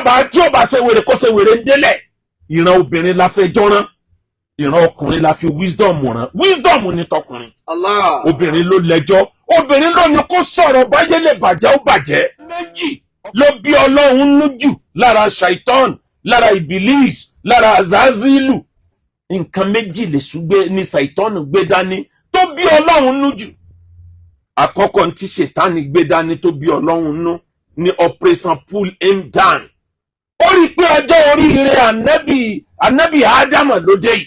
ó bá ṣe wèrè kó ṣe wèrè ń délẹ̀. Ìran obìnrin la fẹ́ jọ́rán, ìran ọkùnrin la fi wisdom rán. Wisdom ni tọkùnrin. Allah. Obìnrin ló lẹ́jọ́, obìnrin ló ní kó sọ̀rọ̀ báyé lè bàjẹ́ ó bàjẹ́. Méjì ló bí Ọlọ́run nú jù lára Shaitan, lára Ibilis, lára Azazilu. Nǹkan méjì lè ṣùgbé ní Shaitan gbé dání tó bí Ọlọ́run nú jù. Àkọ́kọ́ tí Shaitan gbé dání tó bí Ọlọ́run nú ní Operation Pull Him Down. Ó rí pé ọjọ́ oríire ànábì Ádámà lóde yìí.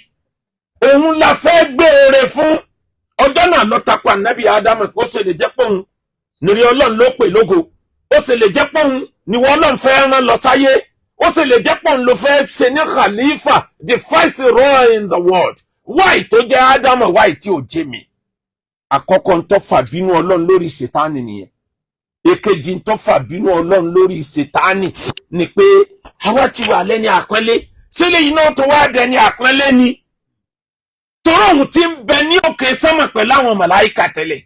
Òun la fẹ́ gbé ore fún. Ọjọ́ náà lọ takò ànábì Ádámà kó ṣe lè jẹ́ pé òun nírí Ọlọ́run ló pè lógo. Ó ṣe lè jẹ́ pé òun ni wọ́n Ọlọ́run fẹ́ rán lọ sáyé. Ó ṣe lè jẹ́ pé òun ló fẹ́ ṣe ní Khalifa, the first ruler in the world. Why tó jẹ́ Ádámà, why tí ò jẹ́ mi? Àkọ́kọ́ ń tó fà bínú Ọlọ́run lórí Sátánì nìyẹn. Èkejì ń tó fà bínú Ọlọ́run lórí Sátánì ni pé àwa ti wà lẹ́ni àpọ́nlé. Sílẹ̀ yìí náà tó wá dẹni àpọ́nlé ni. Tọ́rọ̀ òun ti ń bẹ ní òkè sánmà pẹ̀lú àwọn màláíkà tẹ́lẹ̀.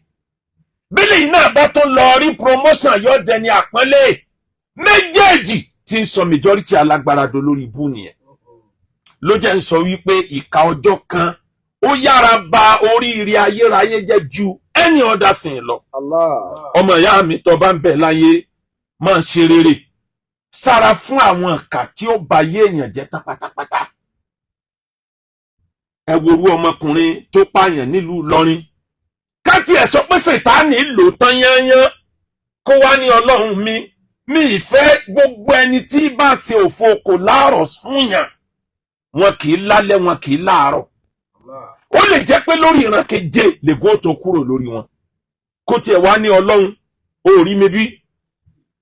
Bílẹ̀ yìí náà bá tó lọ rí promotion yóò dẹni àpọ́nlé. Méjèèjì tí ń sọ majority alágbára do lórí ibú nìyẹn. Ló jẹ́ ń sọ wípé ìka ọjọ́ kan ó yára ba oríire ayérayé jẹ́ ju any other thing lọ. Allah. Ọmọ ìyá mi tó bá ń bẹ láyé máa ṣe rere. Sára fún àwọn ìkà tí ó ba yé èèyàn jẹ́ tán pátápátá. Ẹ worú ọmọkùnrin tó pààyàn nílùú Ìlọrin. Káti ẹ̀ sọ pé Sátánì lò tán yányán kó wá ní Ọlọ́run mi ìfẹ́ gbogbo ẹni tí bá ṣe òfo kò láàrọ̀ fún yàn. Wọn kì í lálẹ́, wọn kì í láàárọ̀. Ó lè jẹ́ pé lórí ìran keje lègún tó kúrò lórí wọn. Kó tiẹ̀ wá ní Ọlọ́run ó rí mi bí.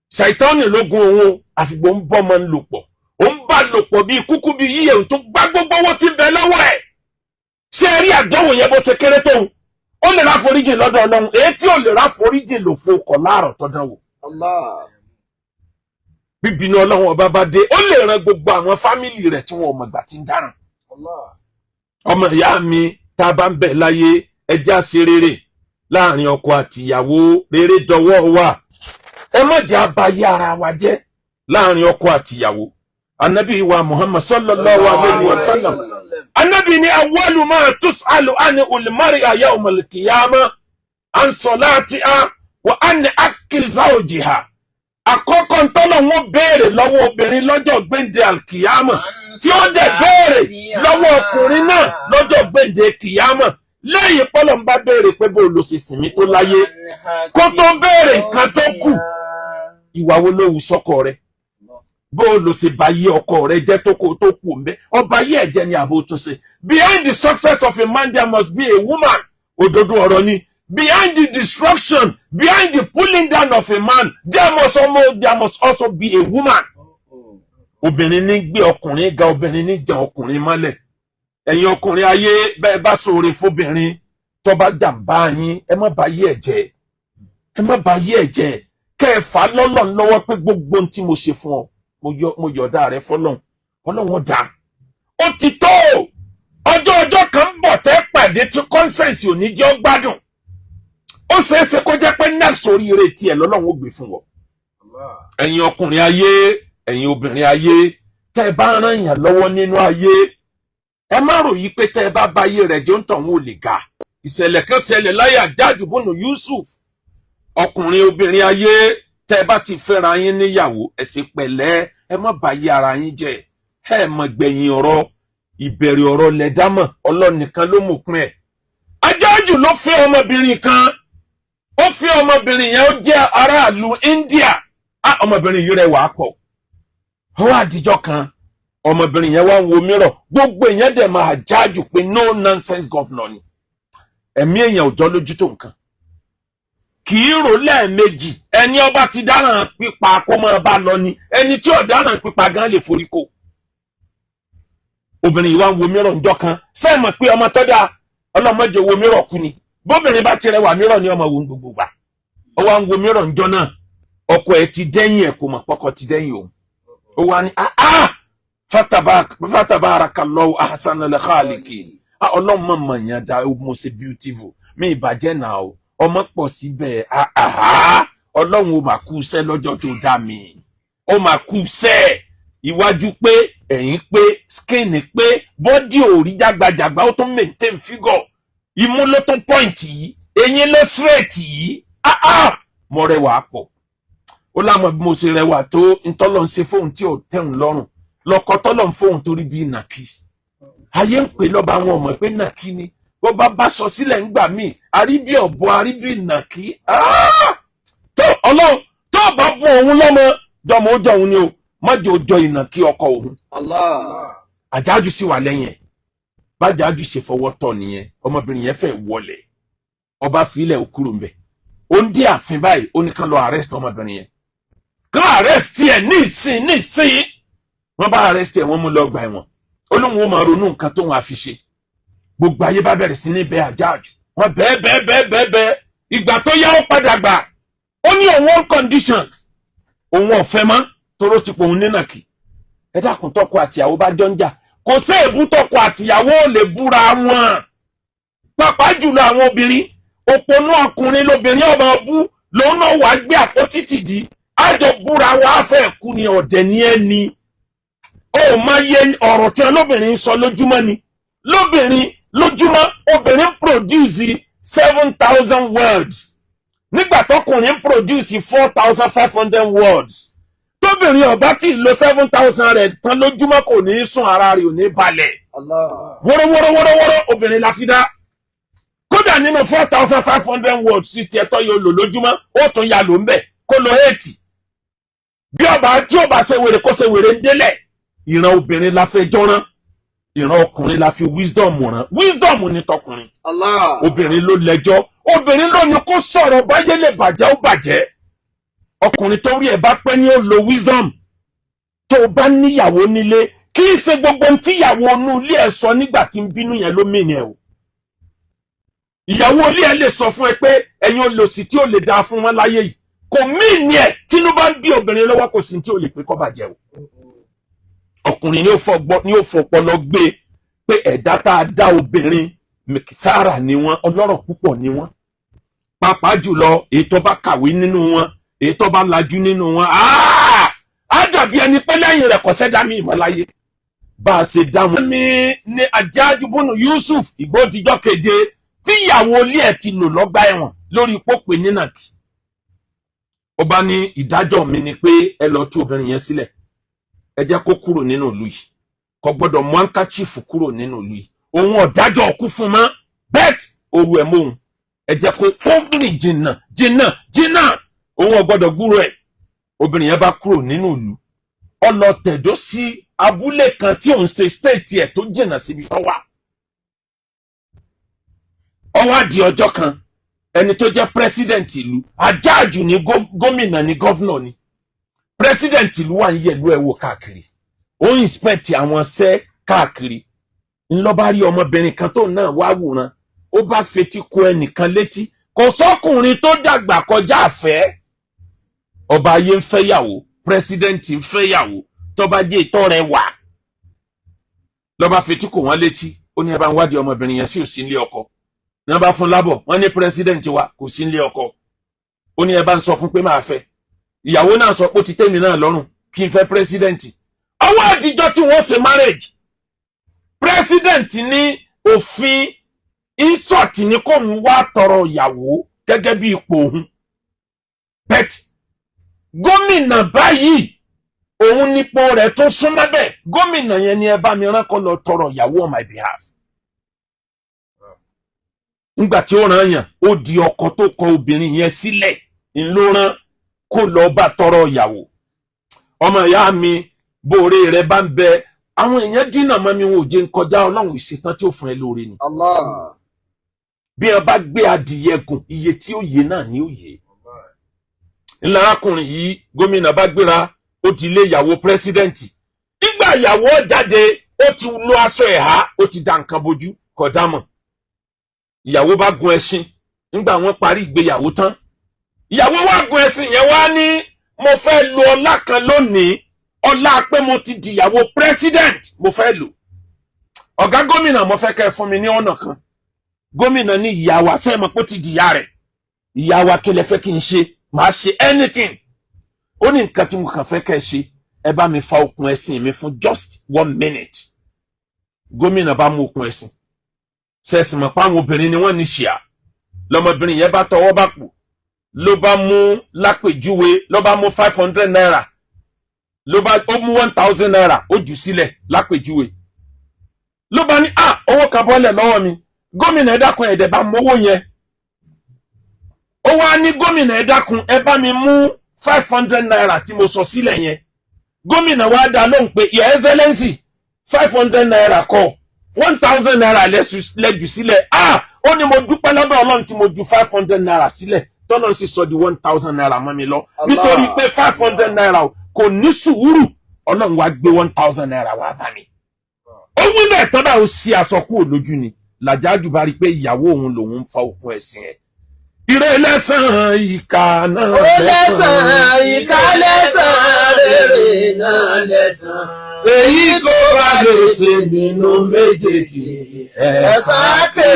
Sátánì lógun òun àfìgbò ń bọ́ ọmọ ń lò pọ̀. Ó ń bá lò pọ̀ bíi kúkú bíi yíyẹ òun tó gbá gbogbo owó tí ń bẹ lọ́wọ́ ẹ̀. Ṣé ẹ rí àdánwò yẹn bó ṣe kéré tóun? Ó lè ráforíjì lọ́dọ̀ Ọlọ́run. Èyí tí ò lè ráforíjì lò fún ọkọ̀ láàrọ̀ tó dánwò. Allah. Bíbínú Ọlọ́run ọba bá dé, ó lè ran gbogbo àwọn fámìlì rẹ̀ tí wọn ò mọ̀gbà tí ń dáràn. Allah. Ọmọ ìyá mi tá a bá ń bẹ láyé ẹjẹ́ àṣẹ rere láàrin ọkọ àti ìyàwó, rere dọwọ́ wa. Ẹ má jẹ́ abayé ara wa jẹ́ láàrin ọkọ àti ìyàwó. Ànábì wa Muhammad sallallahu alayhi wa sallam. Ànábì ní awwalu ma tus'alu an al-mar'a yawm al-qiyamah an salatiha wa an akli zawjiha. Àkọ́kọ́ ntọ́lọ̀ wọn béèrè lọ́wọ́ obìnrin lọ́jọ́ gbéǹde alkiyama tí ó dẹ̀ béèrè lọ́wọ́ ọkùnrin náà lọ́jọ́ gbéǹde kiyama. Lẹ́yìn pọ́lọ̀ ń bá béèrè pé bó ló ṣe sinmi tó láyé kó tó béèrè nǹkan tó kù. Ìwà wo ló wù sọ́kọ rẹ̀? Bó ló ṣe bá yé ọkọ rẹ̀ jẹ́ tó kù ń bẹ́? Ọba yé ẹ̀jẹ̀ ni àbò tó ṣe. Behind the success of a man there must be a woman. Òdodo ọ̀rọ̀ ni. Behind the destruction, behind the pulling down of a man, there must also be a woman. Obìnrin ní gbé ọkùnrin ga, obìnrin ní jẹ ọkùnrin mọ́lẹ̀. Ẹ̀yin ọkùnrin ayé bẹ́ẹ̀ bá ṣoore fóbìnrin tó bá jàǹbá yín, ẹ má bà yé ẹ̀ jẹ́. Ẹ má bà yé ẹ̀ jẹ́. Kẹ́ ẹ fà lọ́lọ́run lọ́wọ́ pé gbogbo ohun tí mo ṣe fún ọ, mo yọ̀ọ̀dá rẹ fọ́lọ́run. Ọlọ́run dá. Ó ti tó. Ọjọ́ kan ń bọ̀ tẹ́ pàdé tí conscience ò ní jẹ́ ó gbádùn. Ó ṣeéṣe kó jẹ́ pé next oríire tiẹ̀ lọ́lọ́run ó gbé fún wọn. Ẹ̀yin ọkùnrin ayé, ẹ̀yin obìnrin ayé, tẹ́ ẹ bá ràn yàn lọ́wọ́ nínú ayé, ẹ má rò yí pé tẹ́ ẹ bá báyé rẹ̀ jẹ́ ń tàn wọn ò lè ga. Ìṣẹ̀lẹ̀ kan ṣẹlẹ̀ láyé Hajjaj bùnú Yusuf. Ọkùnrin obìnrin ayé, tẹ́ ẹ bá ti fẹ́ra yín níyàwó, ẹ ṣe pẹ̀lẹ́, ẹ má báyé ara yín jẹ́. Ẹ mọ̀ gbẹ̀yìn ọ̀rọ̀, ìbẹ̀rẹ̀ ọ̀rọ̀ lẹ̀dámọ̀, Ọlọ́run nìkan ló mọ̀ pín ẹ̀. Hajjaj ló fẹ́ ọmọbìnrin kan. Ó fi ọmọbìnrin yẹn ó jẹ́ aráàlú India. Ọmọbìnrin yìí rẹwà pọ̀. Ó wá àdìjọ́ kan ọmọbìnrin yẹn wá ń wo mìíràn, gbogbo èèyàn dẹ̀ máa jájú pé no nonsense governor ni. Ẹ̀mí èèyàn ò jọ lójú tó nǹkan. Kì í rò lẹ́ẹ̀mejì, ẹni ọba ti dáràn pípa kó máa bá lọ ni, ẹni tí ò dáràn pípa gan lè forí kó. Obìnrin yìí wá ń wo mìíràn ńjọ́ kan, ṣé mọ̀ pé ọmọ tó dáa ọlọ́mọdé wo mìíràn kú ni. Bóbìnrin bá tirẹ̀ wà mìíràn ní ọmọ wo gbogbo gbà. Ó wá ń wo mìíràn ńjọ́ náà, ọkọ ẹ̀ ti dẹ́yìn ẹ̀ kò mọ̀ pọ́kọ ti dẹ́yìn òun. Ó wá ní fatabarakallahu ahsanul khaliqin. Ọlọ́run mọ̀ yẹn dá mo ṣe beautiful. Mi ìbàjẹ́ náà o. Ọmọ pọ̀ síbẹ̀. Ọlọ́run ó máa kú iṣẹ́ lọ́jọ́ tó dá mi. Ó máa kú iṣẹ́. iwájú pé ẹ̀yìn pé skin pé bọ́dì ò rí jágbajàgba ó tún maintain figure imú ló tún point yìí eyín ló straight yìí mo rẹwà pọ̀ ó lámọ̀ bí mo ṣe rẹwà tó ntọ́lọ́ ń ṣe fóun tí ò tẹ̀hún lọ́rùn lọ́kọ́ tọ́lọ́ ń fóun torí bí nàkí ayé ń pè lọ́ba àwọn ọmọ pé nàkí ni bó bá sọ sílẹ̀ ńgbà míì àríbí ọ̀bọ àríbí nàkí tó ọlọ́run tó bá bọ́ òun lọ́mọ dọ́mọ ó jọ òun ni o mọ́jọ ó jọ ìnàkí ọkọ òun àjájú sì wà lẹ́yìn ẹ̀ bájájú ṣe fọwọ́ tọ̀ nìyẹn ọmọbìnrin yẹn fẹ́ wọlé ọba fílẹ̀ òkúrò ń bẹ̀ ó ń dé ààfin báyìí ó ní kán lọ arrest ọmọbìnrin yẹn kán arrest ẹ̀ nísìn wọ́n bá arrest ẹ̀ wọ́n mú lọ gbà ẹ̀wọ̀n ó lóun ó máa ronú nǹkan tóun àfi ṣe gbogbo ayé bá bẹ̀rẹ̀ sí ní bẹ̀ àjájú wọ́n bẹ́ẹ̀ ìgbà tó yá ó padà gbà ó ní òun on condition òun ọ̀fẹ́ mọ́ toró ti pòun nínàkì ẹ dákun tọkọ àtìyàwó bá jọ ń jà kò sí èébú tọkọ àtìyàwó ò lè búra wọn pàápàá jùlọ àwọn obìnrin òpònú ọkùnrin lóbìnrin ọmọ bú lòun náà wàá gbé àpótí tìdí àjọ búra wa á fẹ́ kú ni ọ̀dẹ̀ ní ẹni ó máa yẹ ọ̀rọ̀ tí olóbìnrin sọ lójúmọ́ ni lójúmọ́ obìnrin produce 7,000 words nígbà tọkùnrin produce 4,500 words tóbìnrin ọba tí lo 7,000 rẹ̀ tán lójúmọ́ kò ní sùn ara rẹ̀ ò ní balẹ̀ wọ́rọ́wọ́rọ́ obìnrin la fi dá kódà nínú 4,500 words sí tiẹ̀ tọ́ yóò lò lójúmọ́ ó tún ya lò ń bẹ̀ kó lo 80 bí ọba tí ó bá ṣe wèrè kó ṣe wèrè ń délẹ̀ ìran obìnrin la fẹ́ jọ́rán ìran ọkùnrin la fi wisdom rán wisdom ní tọkùnrin obìnrin ló lẹ́jọ́ obìnrin ló ní kó sọ̀rọ̀ báyé lè bàjẹ́ ó bàjẹ́ ọkùnrin tó rí ẹ̀ bá pẹ́ ní ó lo wisdom tó bá níyàwó nílé kì í ṣe gbogbo tíyàwó inú ilé ẹ̀ sọ nígbà tí ń bínú yẹn ló mìíràn ẹ̀ o ìyàwó ilé ẹ̀ lè sọ fún ẹ pé ẹ̀yin olòṣì tí ò lè dáa fún wọn láyé yìí kò mìíràn ẹ̀ tínú bá ń bí obìnrin lọ́wọ́ kò sí tí ò lè pé kó bàjẹ́ o ọkùnrin ni ó fọpọlọ gbé pé ẹ̀dá tá a dá obìnrin mẹkìsára ni wọ́n ọlọ́rọ̀ púpọ̀ ni wọ́n pàápàá jùlọ èyí tó bá kàwé nínú wọn èyí tó bá lajú nínú wọn á dàbí ẹni pé lẹ́yìn rẹ̀ kò sẹ́dá mi ìmọ̀láyé bá a ṣe dá wọn. mi ní Àjájú bùnú Yusuf ìgbòdìjọ́ keje tíyàwó ilé ẹ̀ ti lò lọ́gbà ẹ̀wọ̀n lórí pópè nínàkì ó bá ní ìdájọ́ mi ni pé ẹ lọ tú obìnrin yẹn sílẹ̀ ẹ jẹ́ kó kúrò nínú ìlú yìí kò gbọ́dọ̀ mú handkerchief kúrò nínú ìlú yìí òun ọ̀dájọ́ ọkú fún mọ́ bẹ́ẹ̀t oru ẹ̀ mọ́ òun ẹ jẹ́ kó rìn jìnnà òun ọ̀gbọ́dọ̀ gbúrò ẹ̀ obìnrin yẹn bá kúrò nínú ìlú ó lọ tẹ̀dó sí abúlé kan tí òun ṣe state ẹ̀ tó jìnnà síbi tó wà ó wá di ọjọ́ kan ẹni tó jẹ́ president ìlú Àjájú ní gómìnà ní gọ́vnọ̀ ni president ìlú wà ń yẹ̀lú ẹ̀ wò káàkiri ó inspect àwọn ṣẹ́ káàkiri ńlọ́bá rí ọmọbìnrin kan tó náà wá wòran ó bá fetí kó ẹnìkan létí kò sọ́kùnrin tó dàgbà kọjá àfẹ́ ọba ayé ń fẹ́yàwó president ń fẹ́yàwó tọ́ba jẹ́ ìtọ́ rẹ̀ wà lọ́ba fetí kó wọ́n létí ó ní ẹ bá ń wádìí ọmọbìnrin yẹn sí òsì nílé ọkọ ní wọ́n bá fún lábọ̀ wọ́n ní president wa kò sí nílé ọkọ ó ní ẹ bá ń sọ fún pé máa fẹ́ ìyàwó náà sọ pé ó ti tẹ́mi náà lọ́rùn kí n fẹ́ president ọwọ́ àdìjọ́ tí wọ́n ṣe marriage president ní òfin insult ní kò ń wá tọrọ ìyàwó gẹ́gẹ́ bí ipò òun bet gómìnà báyìí òun nípò rẹ̀ tó súnmọ́ bẹ́ẹ̀ gómìnà yẹn ni ẹ bá mi rán kó lọ tọrọ ìyàwó on my behalf nígbà tí ó rán yàn ó di ọkọ tó kọ obìnrin yẹn sílẹ̀ ńlọrán kó lọ bá tọrọ ìyàwó ọmọ ìyá mi bóore rẹ bá ń bẹ àwọn èèyàn dínà mọ́ mi wọn ò jẹ́ ń kọjá ọlọ́run ìṣetán tí ó fún ẹ lóore ni bí ẹ bá gbé adìyẹ gùn iye tí ó yé náà ni ó yé ńlá arákùnrin yìí gómìnà bá gbéra ó ti lé ìyàwó pírẹsidẹ́ǹtì nígbà ìyàwó jáde ó ti lo aṣọ ẹ̀há ó ti da nǹkan bojú kò dámọ̀ ìyàwó bá gun ẹṣin nígbà wọ́n parí ìgbéyàwó tán ìyàwó wá gun ẹṣin yẹn wá ní mo fẹ́ lo ọlá kan lónìí ọlá pé mo ti dìyàwó president mo fẹ́ lò ọ̀gá gómìnà mo fẹ́ kẹ́ fún mi ní ọ̀nà kan gómìnà ní ìyàwó sẹ́mọ̀ pé ó ti dìyà rẹ̀ ìyàwó kí lẹ fẹ́ kí n ṣe màá ṣe anything ó ní nǹkan tí mo kàn fẹ́ kẹ́ ṣe ẹ bá mi fa okùn ẹ̀sìn mi fún just 1 minute. Gómìnà bá mú okùn ẹ̀sìn. Sẹ́sìn mọ̀ pé àwọn obìnrin ni wọ́n ní ṣìà. Lọ́mọbìnrin yẹn bá tọwọ́ bá pò. Ló bá mú lápèjúwe, ló bá mú 500 naira. Ó mú 1000 naira, ó jù sílẹ̀ lápèjúwe. Ló bá ní, owó kan bọ́lẹ̀ lọ́wọ́ mi. Gómìnà ẹ dákun ẹ̀dẹ̀ bá mówó yẹn. Ó wá ní gómìnà ẹ dákun ẹ bá mi mú 500 naira tí mo sọ sílẹ̀ yẹn. Gómìnà wá dá lóhùn pé, Your Excellency, 500 naira kọ́, 1000 naira lẹ́jù sílẹ̀. Ó ní mo dúpẹ́ lọ́dọ̀ Ọlọ́run tí mo ju 500 naira sílẹ̀. Tọ́lọ́run sì sọ di 1000 naira mọ́ mi lọ. Nítorí pé 500 naira kò ní sùúrù. Ọlọ́run wá gbé 1000 naira wá bá mi. Ó wí bẹ́ẹ̀ tọ́dà ó sí aṣọ kúrò lójú ni. Làjájú bá rí pé ìyàwó òun lòun ń fa okùn ẹ̀sìn ẹ̀. Ire lẹ́san ìkà náà ó lẹ́san ìkà lẹ́san rere náà lẹ́san. Èyí kò bá lè ṣe nínú méjèèjì. Ẹ̀san ké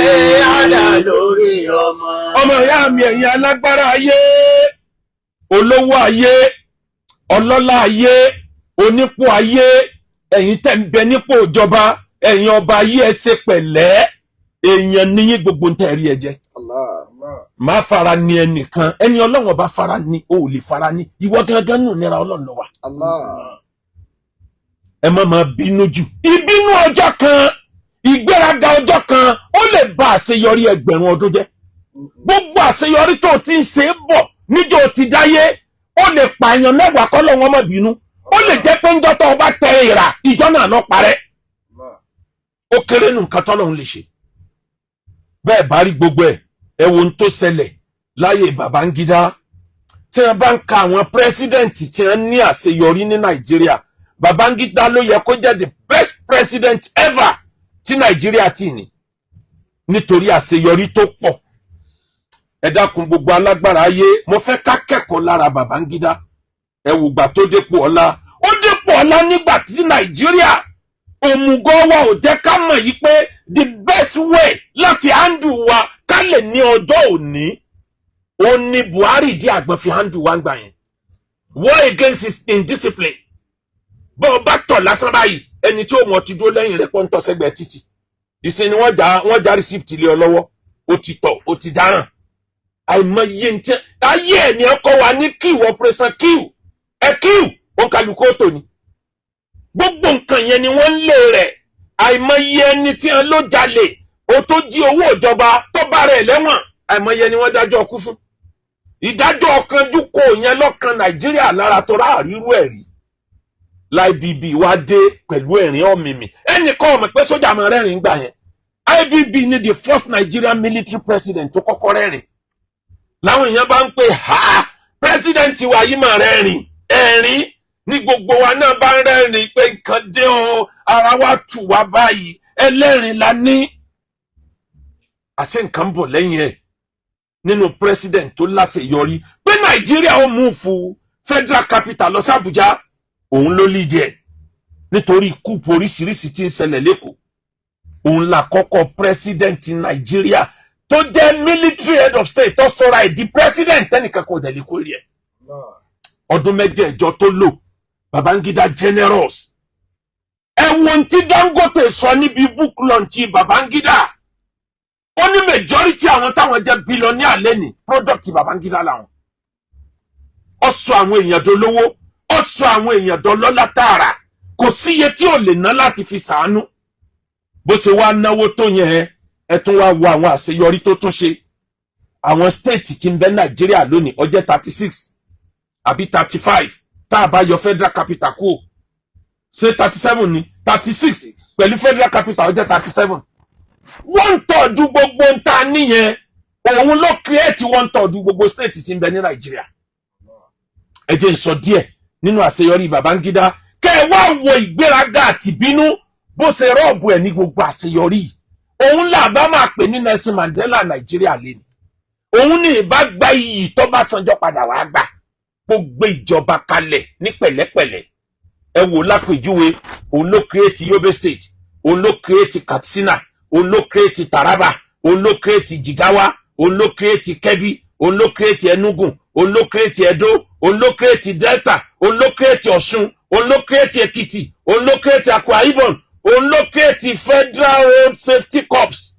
àdá lórí ọmọ. Ọmọ ìyá mi ẹ̀yin alágbára ayé, olówó ayé, ọlọ́lá ayé, onípò ayé, ẹ̀yin tẹ́ ń bẹ nípò ìjọba, ẹ̀yin ọba ayé ẹ ṣe pẹ̀lẹ́, èèyàn níyìn gbogbo ń tẹ̀rí ẹ jẹ. Má fara ní ẹnìkan, ẹni Ọlọ́run ọba fara ní, o ò lè fara ní, ìwọ gangan nù nira Ọlọ́run ló wà. Ẹ má máa bínú jù. Ìbínú ọjọ́ kan, ìgbéraga ọjọ́ kan, ó lè ba àṣeyọrí ẹgbẹ̀rún ọdún jẹ́. Gbogbo àṣeyọrí tó ti ń ṣe bọ̀ níjọ́ ti dáyé, ó lè pààyàn mẹ́wàá kọ́lọ́ wọn má bínú. Ó lè jẹ́ pé ńjọ́ tó bá tẹ ìrà, ìjọ náà lọ parẹ́. Ó kéré nù nǹkan tọ́lọ́run lè ṣe. Bẹ́ẹ̀ bá rí gbogbo ẹ̀, ẹ wo ohun tó ṣẹlẹ̀ láyé Babangida. Tí wọ́n bá ń ka àwọn pírẹ́sídẹ̀ǹtì tí wọ́n ní àṣeyọrí ní Nàìjíríà, Babangida ló yẹ kó jẹ́ the best president ever tí Nàìjíríà ti ní. Nítorí àṣeyọrí tó pọ̀. Ẹ dákun gbogbo alágbára ayé, mo fẹ́ ká kẹ́kọ̀ọ́ lára Babangida. Ẹ wò gbà tó dépò ọlá. Ó dépò ọlá nígbà tí Nàìjíríà òmùgọ̀ wa ò jẹ́ ká mọ̀ yí pé the best way láti handle wa ká lè ní ọjọ́ òní. Ó ní Buhari di àgbọn fi handle wa ń gbà yẹn. War against his indiscipline. Bọ́ ọ bá tọ̀ lásán báyìí, ẹni tí ó mọ̀ ti dúró lẹ́yìn rẹ̀ pọ́ńtọ́ sẹ́gbẹ̀ẹ́ títì. Ìsìn ni wọ́n já receipt lé ọ lọ́wọ́. Ó ti tọ̀, ó ti dáràn. Àìmọye ntẹ́ ayé ẹ̀ ni ọkọ̀ wa ní kíw operation kíw. Ẹ kíw, ó ń kálukú ó tò ní. Gbogbo nǹkan yẹn ni wọ́n ń lé rẹ̀. Àìmọye ẹni tí wọ́n ló jalè, ó tó jí owó ìjọba tó bá rẹ̀ lẹ́wọ̀n. Àìmọye ni wọ́n dájọ́ ọkú fún. Ìdájọ́ ọ̀kanjú kò yẹn lọ́kàn Nàìjíríà lára tó ráàrírú ẹ̀ rí. IBB wá dé pẹ̀lú ẹ̀rín ọ̀mìmì. Ẹnìkan ọmọ pé sójà máa rẹ́rìn gbà yẹn. IBB ni the first Nigerian military president tó kọ́kọ́ rẹ́rìn. Láwọn èèyàn bá ń pè president wa yìí máa rẹ́rìn. Ẹ̀rín ní gbogbo wa náà bá ń rẹ́rìn pé nǹkan dé o, ara wa tù wá báyìí, ẹlẹ́rìn la ní. Àṣẹ nǹkan bọ̀ lẹ́yìn ẹ̀ nínú president tó láṣeyọrí pé Nàìjíríà ó mú fún federal capital lọ sí Àbújá. Òun ló lead ẹ̀ nítorí ikú oríṣiríṣi tí ń ṣẹlẹ̀ lẹ́kọ̀ọ́. Òun la kọ́kọ́ president Nàìjíríà tó jẹ́ military head of state tó sọra ẹ̀ di president ẹnìkan kò dẹ̀ lè kó rí ẹ̀. Ọdún mẹ́jẹ̀ẹ̀jọ tó lò Babangida generous. Ẹ̀wọ̀n tí Dangote sọ níbi book launch Babangida. Ó ní majority àwọn táwọn jẹ́ billionaire lẹ́ni product Babangida làwọn. Ó sọ àwọn èèyàn dolówó. Ó sọ àwọn èèyàn dọlọ́lá tààrà. Kò síye tí ò lè ná láti fi ṣàánú. Bó ṣe wá náwó tó yẹn, ẹ tún wá wo àwọn àṣeyọrí tó tún ṣe. Àwọn state tí ń bẹ Nàìjíríà lónìí ó jẹ́ 36 àbí 35 tá a bá yọ federal capital kúrò. Ṣé 37 ni? 36 pẹ̀lú federal capital ó jẹ́ 37. 1/3 gbogbo ń ta níyẹn. Òun ló create 1/3 gbogbo state tí ń bẹ ní Nàìjíríà. Ẹ jẹ́ n sọ díẹ̀ nínú àṣeyọrí Babangida. Kẹ́ ẹ wá wo ìgbéraga àti bínú bó ṣe rọ́ọ̀bù ẹ̀ ní gbogbo àṣeyọrí. Òun là bá máa pè ní Nelson Mandela Nàìjíríà lẹ́nu. Òun ní ìbá gba iyì tó bá sanjọ́ padà wá gbà. Gbogbo ìjọba kalẹ̀ ní pẹ̀lẹ́pẹ̀lẹ́. Ẹ wò lápèjúwe, òun ló create Yobe State, òun ló create Katsina, òun ló create Taraba, òun ló create Jigawa, òun ló create Kebbi, òun ló create Enugu, òun ló create Edo, òun ló create Delta, òun ló create Ọ̀ṣun, òun ló create Èkìtì, òun ló create Akwa Ibom, òun ló create Federal Road Safety Corps,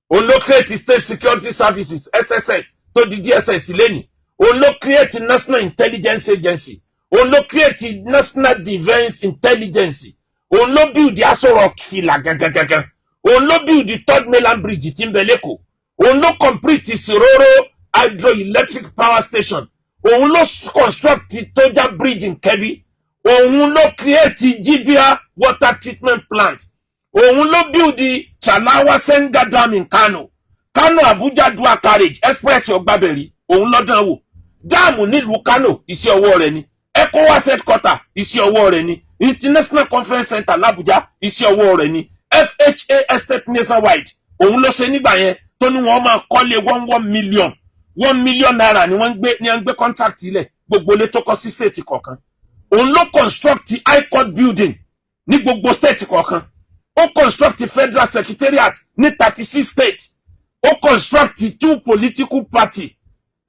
òun ló create State Security Services SSS tó di DSS lẹ́yìn, òun ló create National Intelligence Agency, òun ló create National Defence Intelligence, òun ló build the Aso Rock fìlà gangan, òun ló build the Third Mainland Bridge tí ń bẹ l'Ékòó, òun ló complete Siroro Hydroelectric Power Station, òun ló construct Toja Bridge in Kebbi, òun ló create Jibia Water Treatment Plant, òun ló build the Chalawa Senga Dam in Kano, Kano Abuja Dual Carriage Express Ogbaberi, òun ló dán wò, dáàmù nílùú Kano iṣẹ́ ọwọ́ rẹ̀ ni, ECOWAS headquarter iṣẹ́ ọwọ́ rẹ̀ ni, International Conference Center l'Abuja iṣẹ́ ọwọ́ rẹ̀ ni, FHA Estate Nationwide òun ló ṣe nígbà yẹn tó ní wọ́n máa kọ́lé 1 million naira ni wọ́n gbé contract ilẹ̀ gbogbo lé tó kọ́ sí state kọ̀ọ̀kan. Òun ló construct high court building ní gbogbo state kọ̀ọ̀kan. Ó construct federal secretariat ní 36 states. Ó construct 2 political party.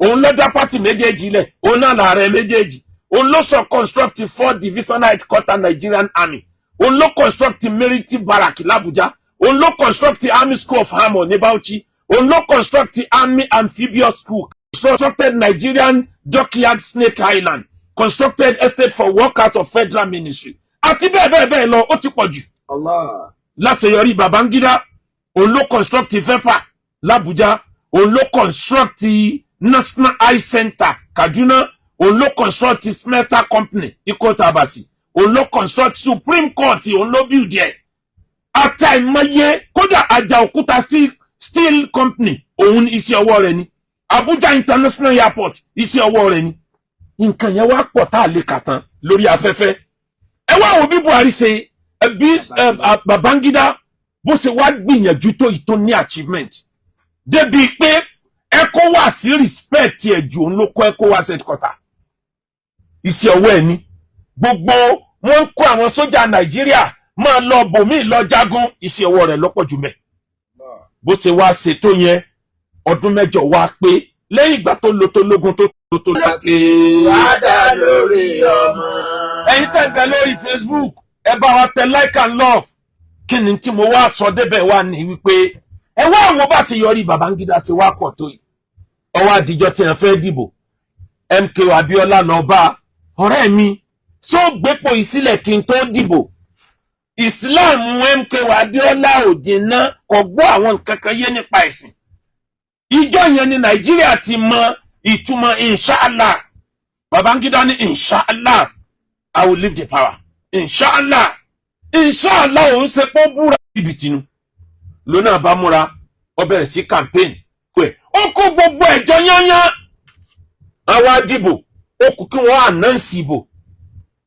Òun ló dá party méjèèjì ilẹ̀, òun náà láàrẹ méjèèjì. Òun ló sọ construct 4 divisional headquarter Nigerian Army. Òun ló construct military barrack l'Abuja. Òun ló construct Army School of Armor ní Bauchi. Òun ló construct Army Amphibious School. Constructed Nigerian Dockyard Snake Island. Constructed estate for workers of federal ministry. Àti bẹ́ẹ̀ lọ, ó ti pọ̀ jù. Allah. Láṣeyọrí Babangida, òun ló construct FEPA l'Abuja. Òun ló construct National Eye Center Kaduna. Òun ló construct Smelter Company Ikota Abasi. Òun ló construct Supreme Court, òun ló build ẹ̀. Àtàìmọye kódà Àjàòkúta Steel Company òun iṣẹ́ ọwọ́ rẹ̀ ni. Abuja International Airport iṣẹ́ ọwọ́ rẹ̀ ni. Nǹkan yẹn wá pọ̀ tá a lè kà tán lórí afẹ́fẹ́. Ẹ wá wo bí Buhari ṣe bí Babangida bó ṣe wá gbìyànjú tó ìtò ní achievement. Débi pé ECOWAS respect ẹ̀ jù òun ló kọ́ ECOWAS headquarter. Iṣẹ́ ọwọ́ ẹ̀ ni. Gbogbo wọn ń kó àwọn sójà Nàìjíríà máa lọ bòmí lọ jagun, iṣẹ́ ọwọ́ rẹ̀ lọ́pọ̀ jù mẹ́. Bó ṣe wá ṣe tó yẹn ọdún 8 wá pé lẹ́yìn ìgbà tó lò tó lógun tó Wàdà lórí ọmọ. ẹ̀yin tẹ́ bẹ lórí Facebook ẹ bá wa tẹ like and love. Kí ni tí mo wá sọ débẹ̀ wá ní wípé ẹ wá àwọn bá ṣe yọrí Babangida ṣe wá pọ̀ tó yìí. Ọwọ́ àdìjọ tí wọ́n fẹ́ dìbò MKO Abiola lọ bá ọ̀rẹ́ mi só gbépo ìsílẹ̀ kí n tó dìbò. Islam MKO Abiola ò jìnnà kò gbọ́ àwọn nǹkan kan yé nípa ẹ̀sìn. Ìjọ yẹn ni Nàìjíríà ti mọ ìtumọ̀ inshallah. Babangida ní inshallah I will leave the power. Inshallah òun ṣe pọ́ búra ìbìtìnú. Lónà bá múra ó bẹ̀rẹ̀ sí campaign pé ó kó gbogbo ẹ̀jọ́ yányán. Àwọn àdìbò ó kù kí wọ́n announce ìbò.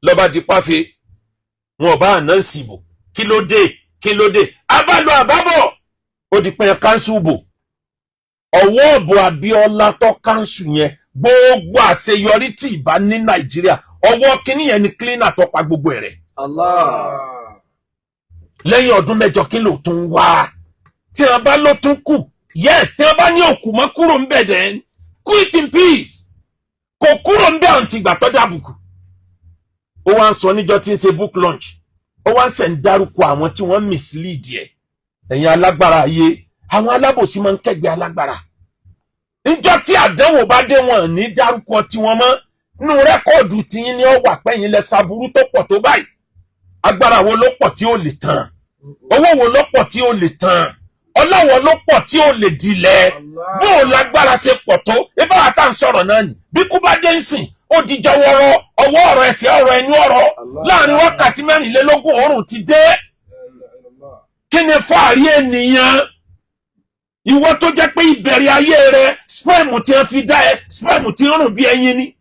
Lọ́ba di páfe wọn bá announce ìbò. Kí ló dé? Abálò àbábọ̀ ó di pé cancel bò. Ọwọ́ ọ̀bọ̀ Abiola tó cancel yẹn gbogbo àṣeyọrí tí ìbá ní Nàìjíríà ọwọ́ kíní yẹn ni cleaner tó pa gbogbo ẹ̀rẹ̀. Allah. Lẹ́yìn ọdún 8 kí ló tún wá tí wọ́n bá ló tún kù. Yes, tí wọ́n bá ní òkú mọ́ kúrò ń bẹ̀ then quit in peace. Kò kúrò ń bẹ̀ àǹtí ìgbà tó dàbùkù. Ó wá ń sọ níjọ́ tí ń ṣe book launch. Ó wá ń sẹ̀ ń dárúkọ àwọn tí wọ́n mislead ẹ̀. Ẹ̀yin alágbára ayé, àwọn alábòsí máa ń kẹ́gbẹ́ alágbára. Níjọ́ tí àdánwò bá dé wọn ní dárúkọ tí wọ́n mọ́ nínú rẹ́kọ̀ọ̀dù tí yín ní ó wà pẹ́yìn lẹ ṣaburú tó pọ̀ tó báyìí. Agbára wo ló pọ̀ tí ó lè tán? Owó wo ló pọ̀ tí ó lè tán? Ọlọ́wọ́ ló pọ̀ tí ó lè dilẹ̀? Bó o lágbára ṣe pọ̀ tó? Ebá wa tá à ń sọ̀rọ̀ náà nì. Bí kú bá dé ń sìn, ó di jọwọ́rọ́, ọwọ́ ọ̀rọ̀ ẹsẹ̀ ọ̀rọ̀ ẹni ọ̀rọ̀. Láàrin wákàtí 24 oòrùn ti dé. Kí ni fàárí ènìyàn? Ìwọ tó jẹ́ pé ìbẹ̀rẹ̀ ayé rẹ sperm tí wọ́n fi dá ẹ sperm tí ń rùn bí ẹyin ni.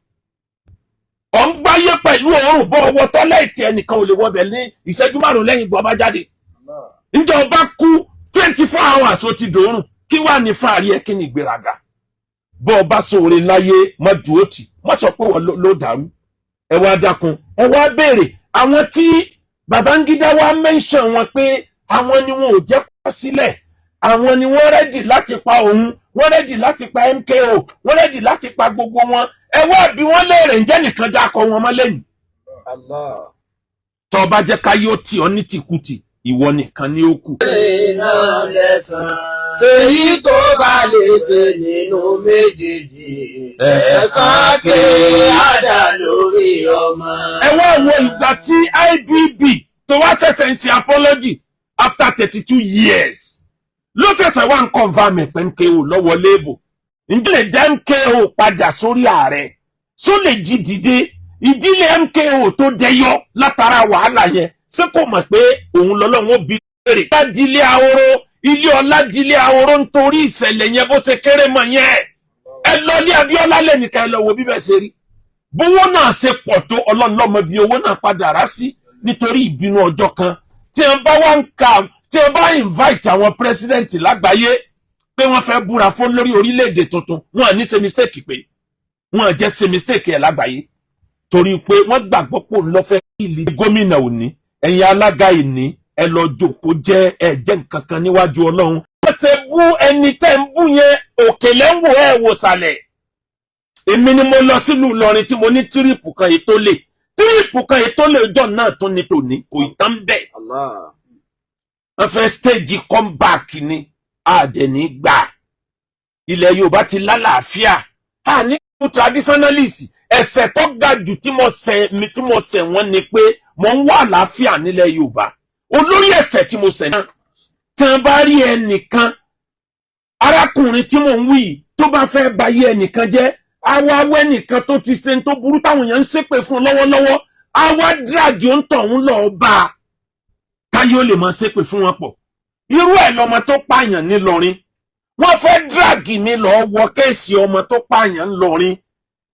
Ọ̀ ń gbáyé pẹ̀lú òórùn bọ́ ọwọ́ tọ́lẹ̀tì ẹnìkan ò lè wọbẹ̀ ní ìṣẹ́jú 5 lẹ́yìn bọ́ bá jáde. Ǹjẹ́ ọba kú 24 hours ó ti dòórùn kí wàá ní fàárí ẹ kí ni ìgbéraga. Bọ́ ọba sóore láyé má dúró tì má sọ pé wọ́n ló dàrú. Ẹ wá dákun ẹ wá béèrè àwọn tí Babangida wá mention wọn pé àwọn ni wọn ò jẹ́ kó sílẹ̀. Àwọn ni wọ́n rẹ́dì láti pa òun, wọ́n rẹ́dì láti pa MKO, wọ́n rẹ́dì láti pa gbogbo wọn. Ẹ wá bí wọ́n léèrè ǹjẹ́ nìkan dákọ̀ wọn mọ́ lẹ́yìn. Allah. tó bá jẹ́ ká yóò tì ọ́ ní tìkùtì ìwọ nìkan ni ó kù. iná lẹ́san ṣèyí tó bá lè ṣe nínú méjèèjì ẹ̀san ké àdá lórí ọmọ. ẹ wá wo ìgbà tí IBB tó wá ṣẹ̀ṣẹ̀ ń ṣe apology after 32 years ló ṣẹ̀ṣẹ̀ wá ń confirm pé MKO lọ́wọ́ léèbò ǹjẹ́ lè dá MKO padà sórí ààrẹ só lè jí dìde ìdílé MKO tó dẹyọ látara wàhálà yẹn ṣé kò mọ̀ pé òun lọ́lọ́run ó bí léèrè. ọládìlé ahoro ilé ọládìlé ahoro nítorí ìṣẹ̀lẹ̀ yẹn bó ṣe kéré mọ̀ yẹn ẹ lọ ní Abíọ́lá lẹ́nìkan ẹ lọ wo bíbẹ̀ ṣe rí bówó náà ṣe pọ̀ tó Ọlọ́run ló mọ̀ bí owó náà padà rá sí nítorí ìbínú ọjọ́ kan tí wọ́n bá wá ń ka tí wọ́n bá invite àwọn president lágbàáyé pé wọ́n fẹ́ búra fún lórí orílẹ̀-èdè tuntun wọn à ní ṣe mistake pé wọn à jẹ́ ṣe mistake ẹ̀ lágbàáyé torí pé wọ́n gbàgbọ́ pò ń lọ fẹ́ ìlú gómìnà òní ẹ̀yin alága ìní ẹ lọ jókòó jẹ́ ẹ jẹ́ nǹkan kan níwájú Ọlọ́run. wọ́n ṣe bú ẹni tẹ́ ń bú yẹn òkèlè ń wò ẹ̀ wò sàlẹ̀. èmi ni mo lọ sílùú Ìlọrin tí mo ní tírípù kan ètò lè ọjọ́ náà tún ní tòní kò ì tán bẹ́ẹ̀. wọ́n fẹ́ stage comeback ni àdẹ̀ní gbà ilẹ̀ Yorùbá ti lálàáfíà ní traditionalist ẹ̀ṣẹ̀ tó ga jù tí mo ṣẹ̀ wọ́n ni pé mo ń wá àlàáfíà nílẹ̀ Yorùbá olórí ẹ̀ṣẹ̀ tí mo ṣẹ̀ náà tí wọ́n bá rí ẹnìkan arákùnrin tí mò ń wí tó bá fẹ́ bayé ẹnìkan jẹ́ àwa ẹnìkan tó ti ṣe tó burú táwọn èèyàn ń ṣépè fún lọ́wọ́lọ́wọ́ àwa dírágì ó ń tọ̀ ń lọ bá a káyọ̀ lè máa ṣépè fún wọn pọ̀ irú ẹ̀ lọmọ tó pààyàn nílọrin wọ́n fẹ́ dírágì mi lọ wọ kéèsì ọmọ tó pààyàn ńlọrin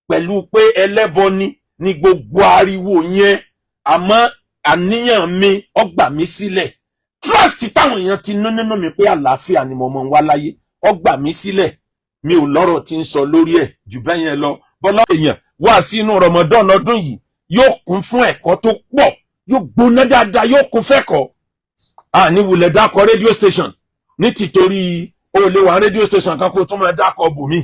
pẹ̀lú pé ẹlẹ́bọ ni gbogbo ariwo yẹn àmọ́ àníyàn mi ó gbà mí sílẹ̀ trust táwọn èèyàn ti ní nínú mi pé àlàáfíà ni mo mọ̀ ń wá láyé ó gbà mí sílẹ̀ mi ò lọ́rọ̀ tí ń sọ lórí ẹ̀ jù bẹ́ẹ̀ yẹn lọ bọ́lá èèyàn wá sínú Ramadan ọdún yìí yóò kún fún ẹ̀kọ́ tó pọ̀ yóò gbóná dáadáa yóò kún fẹ́kọ̀ọ́ ní wulẹ̀ dákọ̀ radio station ní tìtorí o lè wà radio station kan kó tún máa dákọ̀ bùnmí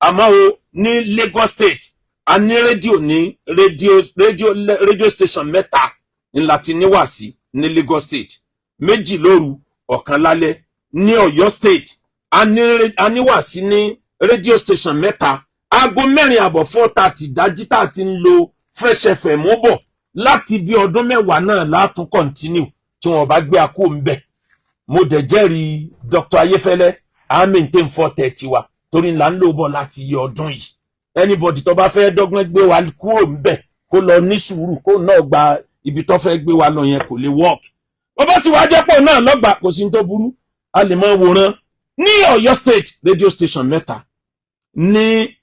àmọ́ o ní Lagos State a ní radio station mẹ́ta ńlá ti níwà sí ní Lagos State méjì lóru ọ̀kan lálẹ́ ní Ọ̀yọ́ State a níwà sí ní radio station mẹ́ta aago 4:30 4:30 dájí tá a ti ń lo Fresh FM bọ̀ láti bí ọdún 10 náà látún continue tí wọ́n bá gbé akó ń bẹ̀ mo dẹ̀ jẹ́rìí Dr. Ayéfẹ́lẹ́ a maintain 4:30 wa torí là ń lò bọ̀ láti yẹ ọdún yìí anybody tó bá fẹ́ dọ́gbọ́n gbé wa kúrò ń bẹ̀ kó lọ ní sùúrù kó náà gba ibi tó fẹ́ gbé wa lọ yẹn kò lè work bó bá sì wá jẹ́ pọ̀ náà lọ́gbà kò sí tó burú a lè mọ wòran ní Ọ̀yọ́ State radio station mẹ́ta ní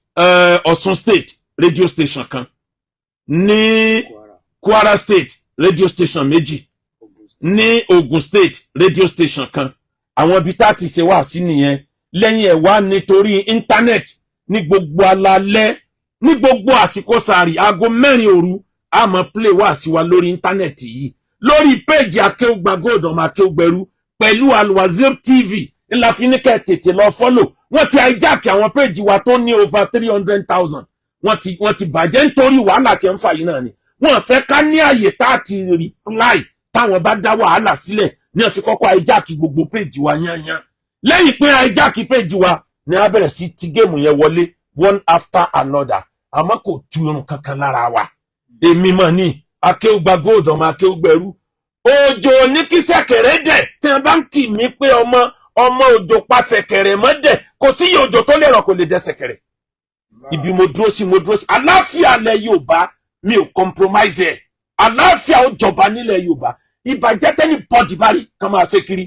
Ọ̀ṣun State radio station kan ní Kwara State radio station méjì ní Ogun State radio station kan àwọn ibi tá ti ṣe wá sí nìyẹn lẹ́yìn ẹ̀ wá nítorí internet ní gbogbo alalẹ́ ní gbogbo àsìkò sàárì aago 4 òru a máa play wá sí wa lórí internet yìí lórí page Akeugba Gold ọmọ Akeugberu pẹ̀lú Alwazir TV ńlá fi ní kẹ́ tètè lọ follow wọ́n ti hijack àwọn page wa tó ní over 300,000 wọ́n ti bàjẹ́ nítorí wàhálà tí ń fà yìí náà ni wọ́n fẹ́ ká ní àyè tá a ti reply táwọn bá dá wàhálà sílẹ̀ ní ọ̀fi kọ́kọ́ hijack gbogbo page wa yányán lẹ́yìn pé hijack page wa ni a bẹ̀rẹ̀ sí ti géèmù yẹn wọlé one after another àmọ́ kò tu irun kankan lára wa èmi mọ̀ ní Akeugba Gold ọmọ Akeugberu òjò ní kí sẹ̀kẹ̀rẹ̀ dẹ̀ tí wọ́n bá ń kì mí pé ọmọ òjò pa sẹ̀kẹ̀rẹ̀ mọ́ dẹ̀ kò sí iye òjò tó lè rọ̀ kò lè dẹ̀ sẹ̀kẹ̀rẹ̀ ibi mo dúró sí àlàáfíà ilẹ̀ Yorùbá mi ò compromise ẹ̀ àlàáfíà ó jọba nílẹ̀ Yorùbá ìbàjẹ́ tẹ́ni bọ́dì bá rí kan máa ṣe kiri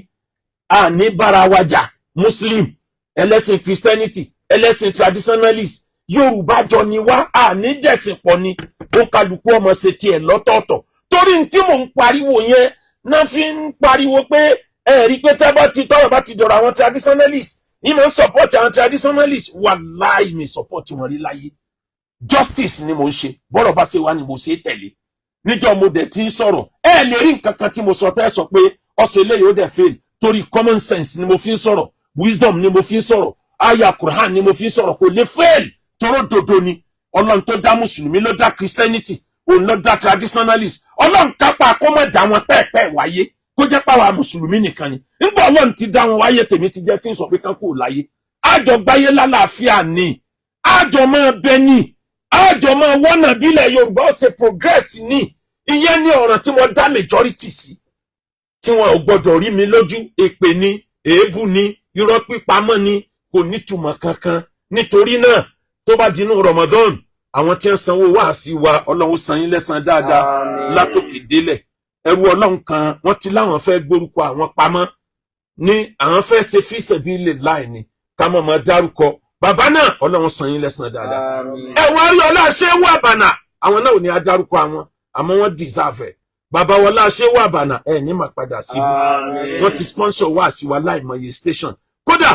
àní bára wa jà Muslim ẹlẹ́sìn Christianity ẹlẹ́sìn traditionalist Yorùbá jọ ni wá àní jẹ̀sìn pọ̀ ni ó kálukú ọmọ ṣe tiẹ̀ lọ́tọ̀ọ̀tọ̀ torí tí mò ń pariwo yẹn náà fi ń pariwo pé rí pé tọ́rọ̀ bá ti dọ̀rọ̀ àwọn traditionalist ìmọ̀ support àwọn traditionalist wàláì mi support wọn rí láyé justice ni mo ń ṣe bọ́rọ̀ bá ṣe wá ni mo ṣe tẹ̀lé níjọ́ mo dẹ̀ ti ń sọ̀rọ̀ lè rí nǹkan kan tí mo sọ tẹ́ sọ pé ọ̀sọ̀ eléyìí ó dẹ̀ fail torí common sense ni mo fi ń sọ̀rọ̀ wisdom ni mo fi ń sọ̀rọ̀ aya Quran ni mo fi ń sọ̀rọ̀ kò lè fail tọrọ dodo ni Ọlọ́run tó dá mùsùlùmí ló dá Christianity òun lọ dá traditionalist. Ọlọ́run kápá kó mọ̀ dá wọn pẹ́ẹ̀pẹ́ wáyé kó jẹ́ pàwọn mùsùlùmí nìkan ni. Nígbà Ọlọ́run ti dá wọn wáyé tèmi ti jẹ́ tí ń sọ pé kán kú láyé. Àjọ gbáyé lálàáfíà ni. Àjọ máa bẹ ni. Àjọ máa wọ́nà bílẹ̀ Yorùbá ó ṣe progress ni. Ìyẹn ni ọ̀ràn tí wọ́n dá majority sí. Tí wọn ò gbọdọ̀ rí mi lójú, èpè ni, èébú ni, irọ́ pípamọ́ ni, kò nítumọ̀ kankan. Nítorí náà tó bá dinú Ramadan, àwọn tí ń sanwó wáàsí wa Ọlọ́run san yín lẹ́san dáadáa látòkè délẹ̀. Ẹrú Ọlọ́run kan wọ́n ti láwọn fẹ́ gbórúkọ àwọn pamọ́ ní àwọn fẹ́ ṣe fi sabilillah ni ká mọ̀ mọ́ dárúkọ. Bàbá náà Ọlọ́run san yín lẹ́san dáadáa. Ẹ̀wọ̀n rí ọlá ṣé wà bànà àwọn náà ò ní adárúkọ àwọn àmọ́ wọ́n deserve. Bàbá wọlá ṣé wà bànà ẹ̀ ní mà padà sí. Wọ́n ti sponsor wáàsí wa láìmọye station. Kódà